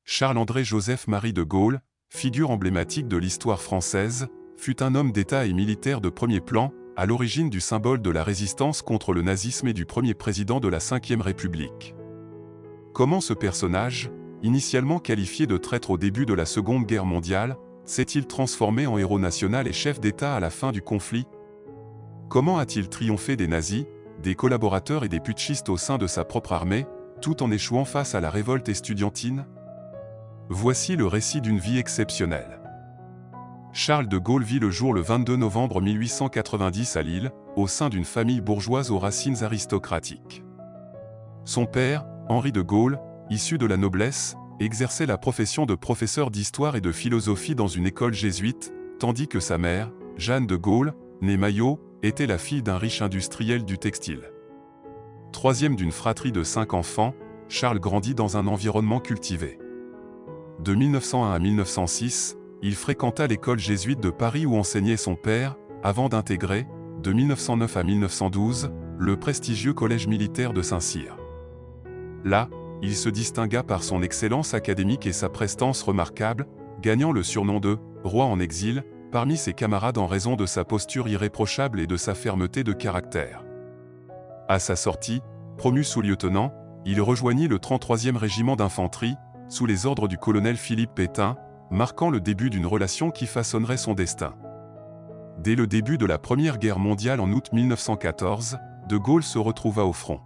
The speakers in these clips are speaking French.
Charles-André Joseph-Marie de Gaulle, figure emblématique de l'histoire française, fut un homme d'État et militaire de premier plan, à l'origine du symbole de la résistance contre le nazisme et du premier président de la Ve République. Comment ce personnage, initialement qualifié de traître au début de la Seconde Guerre mondiale, s'est-il transformé en héros national et chef d'État à la fin du conflit? Comment a-t-il triomphé des nazis, des collaborateurs et des putschistes au sein de sa propre armée, tout en échouant face à la révolte estudiantine? Voici le récit d'une vie exceptionnelle. Charles de Gaulle vit le jour le 22 novembre 1890 à Lille, au sein d'une famille bourgeoise aux racines aristocratiques. Son père, Henri de Gaulle, issu de la noblesse, exerçait la profession de professeur d'histoire et de philosophie dans une école jésuite, tandis que sa mère, Jeanne de Gaulle, née Maillot, était la fille d'un riche industriel du textile. Troisième d'une fratrie de 5 enfants, Charles grandit dans un environnement cultivé. De 1901 à 1906, il fréquenta l'école jésuite de Paris où enseignait son père, avant d'intégrer, de 1909 à 1912, le prestigieux collège militaire de Saint-Cyr. Là, il se distingua par son excellence académique et sa prestance remarquable, gagnant le surnom de « roi en exil » parmi ses camarades en raison de sa posture irréprochable et de sa fermeté de caractère. À sa sortie, promu sous-lieutenant, il rejoignit le 33e régiment d'infanterie, sous les ordres du colonel Philippe Pétain, marquant le début d'une relation qui façonnerait son destin. Dès le début de la Première Guerre mondiale en août 1914, de Gaulle se retrouva au front.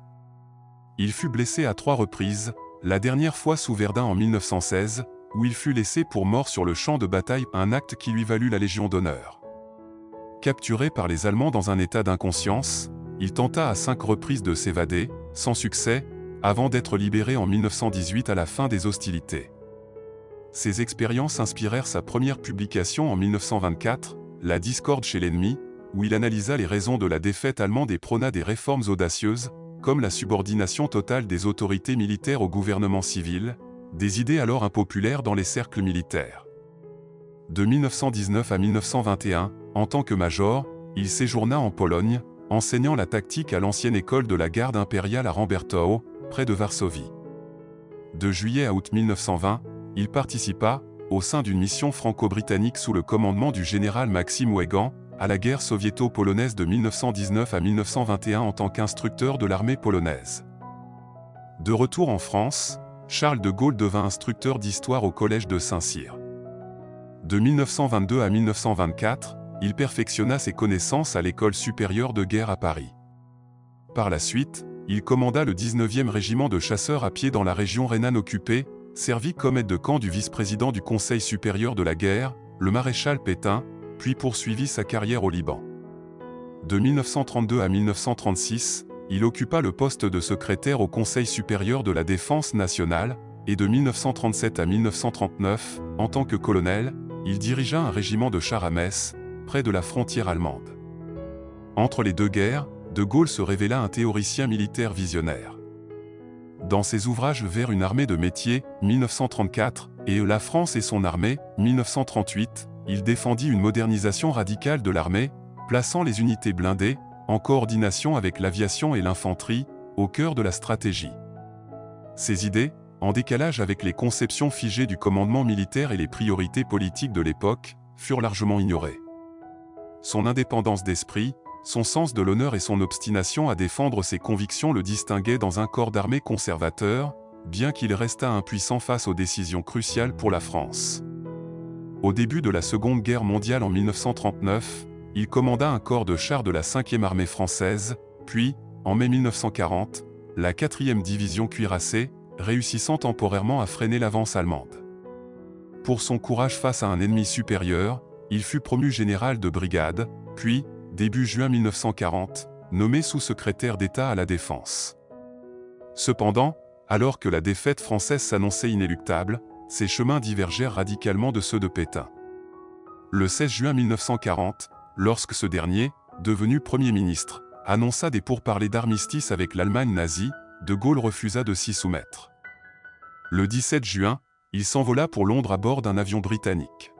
Il fut blessé à 3 reprises, la dernière fois sous Verdun en 1916, où il fut laissé pour mort sur le champ de bataille, un acte qui lui valut la Légion d'honneur. Capturé par les Allemands dans un état d'inconscience, il tenta à 5 reprises de s'évader, sans succès, avant d'être libéré en 1918 à la fin des hostilités. Ces expériences inspirèrent sa première publication en 1924, La discorde chez l'ennemi, où il analysa les raisons de la défaite allemande et prôna des réformes audacieuses, comme la subordination totale des autorités militaires au gouvernement civil, des idées alors impopulaires dans les cercles militaires. De 1919 à 1921, en tant que major, il séjourna en Pologne, enseignant la tactique à l'ancienne école de la garde impériale à Rambertow, près de Varsovie. De juillet à août 1920, il participa, au sein d'une mission franco-britannique sous le commandement du général Maxime Weygand, à la guerre soviéto-polonaise de 1919 à 1921 en tant qu'instructeur de l'armée polonaise. De retour en France, Charles de Gaulle devint instructeur d'histoire au collège de Saint-Cyr. De 1922 à 1924, il perfectionna ses connaissances à l'école supérieure de guerre à Paris. Par la suite, il commanda le 19e régiment de chasseurs à pied dans la région rhénane occupée, servi comme aide de camp du vice-président du Conseil supérieur de la guerre, le maréchal Pétain, puis poursuivit sa carrière au Liban. De 1932 à 1936, il occupa le poste de secrétaire au Conseil supérieur de la défense nationale, et de 1937 à 1939, en tant que colonel, il dirigea un régiment de chars à Metz, près de la frontière allemande. Entre les deux guerres, de Gaulle se révéla un théoricien militaire visionnaire. Dans ses ouvrages Vers une armée de métier, 1934, et La France et son armée, 1938, il défendit une modernisation radicale de l'armée, plaçant les unités blindées, en coordination avec l'aviation et l'infanterie, au cœur de la stratégie. Ces idées, en décalage avec les conceptions figées du commandement militaire et les priorités politiques de l'époque, furent largement ignorées. Son indépendance d'esprit, son sens de l'honneur et son obstination à défendre ses convictions le distinguaient dans un corps d'armée conservateur, bien qu'il restât impuissant face aux décisions cruciales pour la France. Au début de la Seconde Guerre mondiale en 1939, il commanda un corps de chars de la 5e armée française, puis, en mai 1940, la 4e division cuirassée, réussissant temporairement à freiner l'avance allemande. Pour son courage face à un ennemi supérieur, il fut promu général de brigade, puis, début juin 1940, nommé sous-secrétaire d'État à la Défense. Cependant, alors que la défaite française s'annonçait inéluctable, ses chemins divergèrent radicalement de ceux de Pétain. Le 16 juin 1940, lorsque ce dernier, devenu Premier ministre, annonça des pourparlers d'armistice avec l'Allemagne nazie, de Gaulle refusa de s'y soumettre. Le 17 juin, il s'envola pour Londres à bord d'un avion britannique.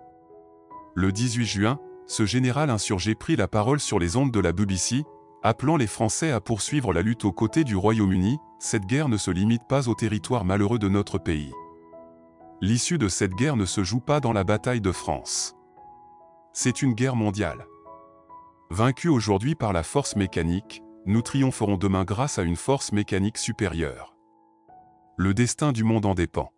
Le 18 juin, ce général insurgé prit la parole sur les ondes de la BBC, appelant les Français à poursuivre la lutte aux côtés du Royaume-Uni. Cette guerre ne se limite pas au territoire malheureux de notre pays. L'issue de cette guerre ne se joue pas dans la bataille de France. C'est une guerre mondiale. Vaincus aujourd'hui par la force mécanique, nous triompherons demain grâce à une force mécanique supérieure. Le destin du monde en dépend.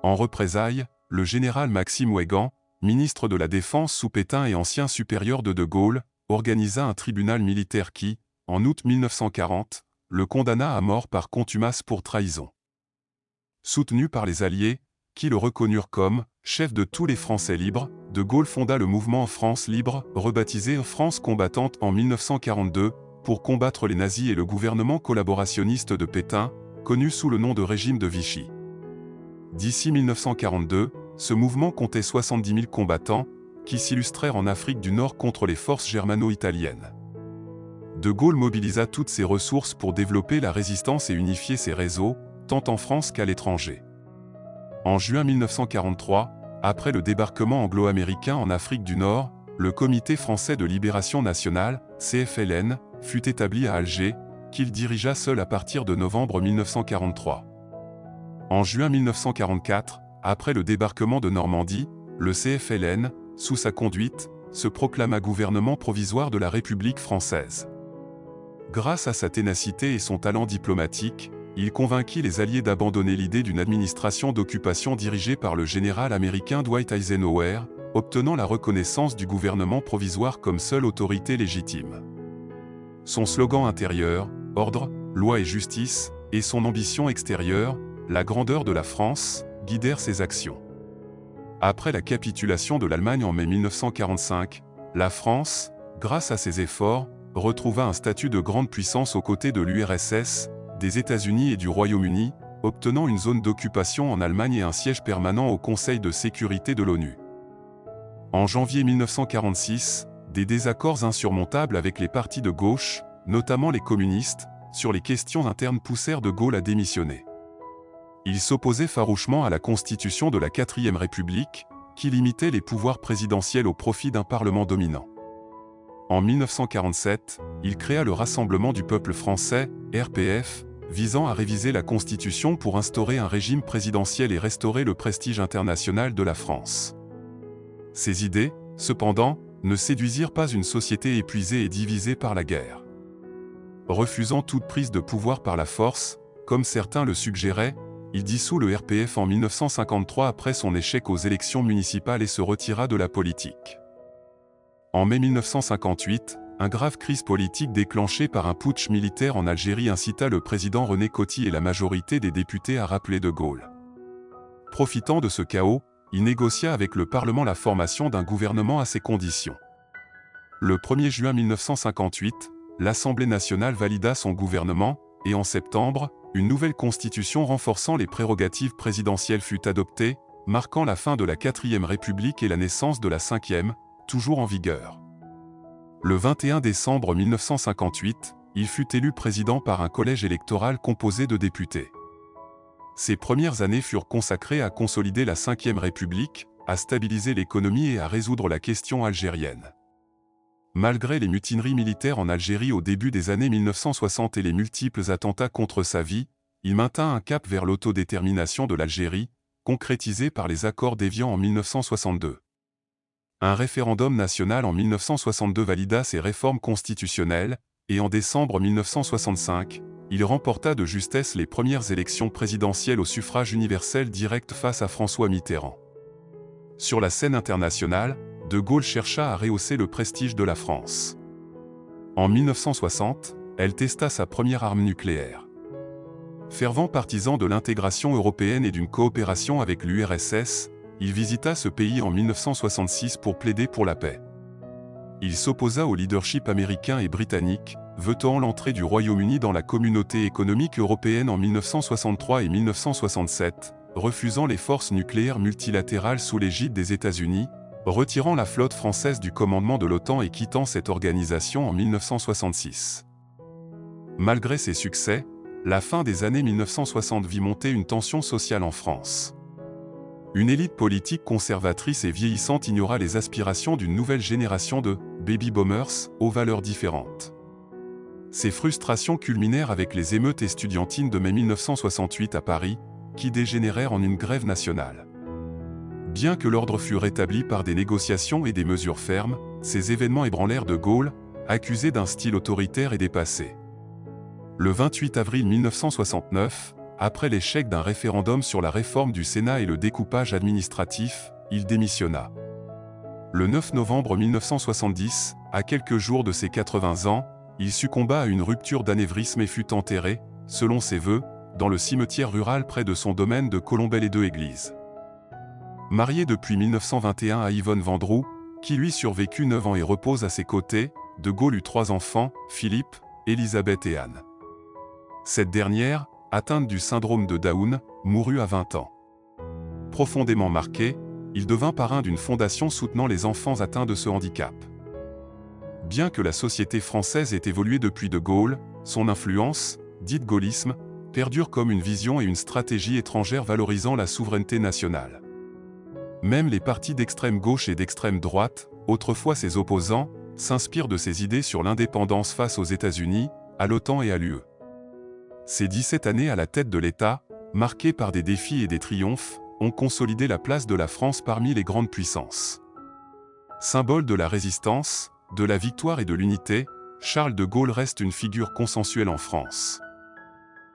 En représailles, le général Maxime Weygand, ministre de la Défense sous Pétain et ancien supérieur de Gaulle, organisa un tribunal militaire qui, en août 1940, le condamna à mort par contumace pour trahison. Soutenu par les Alliés, qui le reconnurent comme chef de tous les Français libres, de Gaulle fonda le mouvement France libre, rebaptisé France combattante en 1942, pour combattre les nazis et le gouvernement collaborationniste de Pétain, connu sous le nom de régime de Vichy. D'ici 1942, ce mouvement comptait 70 000 combattants, qui s'illustrèrent en Afrique du Nord contre les forces germano-italiennes. De Gaulle mobilisa toutes ses ressources pour développer la résistance et unifier ses réseaux, tant en France qu'à l'étranger. En juin 1943, après le débarquement anglo-américain en Afrique du Nord, le Comité français de libération nationale, CFLN, fut établi à Alger, qu'il dirigea seul à partir de novembre 1943. En juin 1944, après le débarquement de Normandie, le CFLN, sous sa conduite, se proclama gouvernement provisoire de la République française. Grâce à sa ténacité et son talent diplomatique, il convainquit les Alliés d'abandonner l'idée d'une administration d'occupation dirigée par le général américain Dwight Eisenhower, obtenant la reconnaissance du gouvernement provisoire comme seule autorité légitime. Son slogan intérieur, ordre, loi et justice, et son ambition extérieure, la grandeur de la France, guidèrent ses actions. Après la capitulation de l'Allemagne en mai 1945, la France, grâce à ses efforts, retrouva un statut de grande puissance aux côtés de l'URSS, des États-Unis et du Royaume-Uni, obtenant une zone d'occupation en Allemagne et un siège permanent au Conseil de sécurité de l'ONU. En janvier 1946, des désaccords insurmontables avec les partis de gauche, notamment les communistes, sur les questions internes poussèrent de Gaulle à démissionner. Il s'opposait farouchement à la constitution de la 4e République, qui limitait les pouvoirs présidentiels au profit d'un parlement dominant. En 1947, il créa le Rassemblement du peuple français, RPF, visant à réviser la Constitution pour instaurer un régime présidentiel et restaurer le prestige international de la France. Ces idées, cependant, ne séduisirent pas une société épuisée et divisée par la guerre. Refusant toute prise de pouvoir par la force, comme certains le suggéraient, il dissout le RPF en 1953 après son échec aux élections municipales et se retira de la politique. En mai 1958, une grave crise politique déclenchée par un putsch militaire en Algérie incita le président René Coty et la majorité des députés à rappeler de Gaulle. Profitant de ce chaos, il négocia avec le Parlement la formation d'un gouvernement à ces conditions. Le 1er juin 1958, l'Assemblée nationale valida son gouvernement, et en septembre, une nouvelle constitution renforçant les prérogatives présidentielles fut adoptée, marquant la fin de la 4e République et la naissance de la 5e, toujours en vigueur. Le 21 décembre 1958, il fut élu président par un collège électoral composé de députés. Ses premières années furent consacrées à consolider la 5e République, à stabiliser l'économie et à résoudre la question algérienne. Malgré les mutineries militaires en Algérie au début des années 1960 et les multiples attentats contre sa vie, il maintint un cap vers l'autodétermination de l'Algérie, concrétisé par les accords d'Évian en 1962. Un référendum national en 1962 valida ses réformes constitutionnelles, et en décembre 1965, il remporta de justesse les premières élections présidentielles au suffrage universel direct face à François Mitterrand. Sur la scène internationale, De Gaulle chercha à rehausser le prestige de la France. En 1960, elle testa sa première arme nucléaire. Fervent partisan de l'intégration européenne et d'une coopération avec l'URSS, il visita ce pays en 1966 pour plaider pour la paix. Il s'opposa au leadership américain et britannique, vetant l'entrée du Royaume-Uni dans la communauté économique européenne en 1963 et 1967, refusant les forces nucléaires multilatérales sous l'égide des États-Unis, retirant la flotte française du commandement de l'OTAN et quittant cette organisation en 1966. Malgré ses succès, la fin des années 1960 vit monter une tension sociale en France. Une élite politique conservatrice et vieillissante ignora les aspirations d'une nouvelle génération de « baby-boomers » aux valeurs différentes. Ces frustrations culminèrent avec les émeutes estudiantines de mai 1968 à Paris, qui dégénérèrent en une grève nationale. Bien que l'ordre fût rétabli par des négociations et des mesures fermes, ces événements ébranlèrent de Gaulle, accusé d'un style autoritaire et dépassé. Le 28 avril 1969, après l'échec d'un référendum sur la réforme du Sénat et le découpage administratif, il démissionna. Le 9 novembre 1970, à quelques jours de ses 80 ans, il succomba à une rupture d'anévrisme et fut enterré, selon ses vœux, dans le cimetière rural près de son domaine de Colombey-les-Deux-Églises. Marié depuis 1921 à Yvonne Vendroux, qui lui survécut 9 ans et repose à ses côtés, de Gaulle eut 3 enfants, Philippe, Élisabeth et Anne. Cette dernière, atteinte du syndrome de Down, mourut à 20 ans. Profondément marqué, il devint parrain d'une fondation soutenant les enfants atteints de ce handicap. Bien que la société française ait évolué depuis de Gaulle, son influence, dite gaullisme, perdure comme une vision et une stratégie étrangère valorisant la souveraineté nationale. Même les partis d'extrême gauche et d'extrême droite, autrefois ses opposants, s'inspirent de ses idées sur l'indépendance face aux États-Unis, à l'OTAN et à l'UE. Ces 17 années à la tête de l'État, marquées par des défis et des triomphes, ont consolidé la place de la France parmi les grandes puissances. Symbole de la résistance, de la victoire et de l'unité, Charles de Gaulle reste une figure consensuelle en France.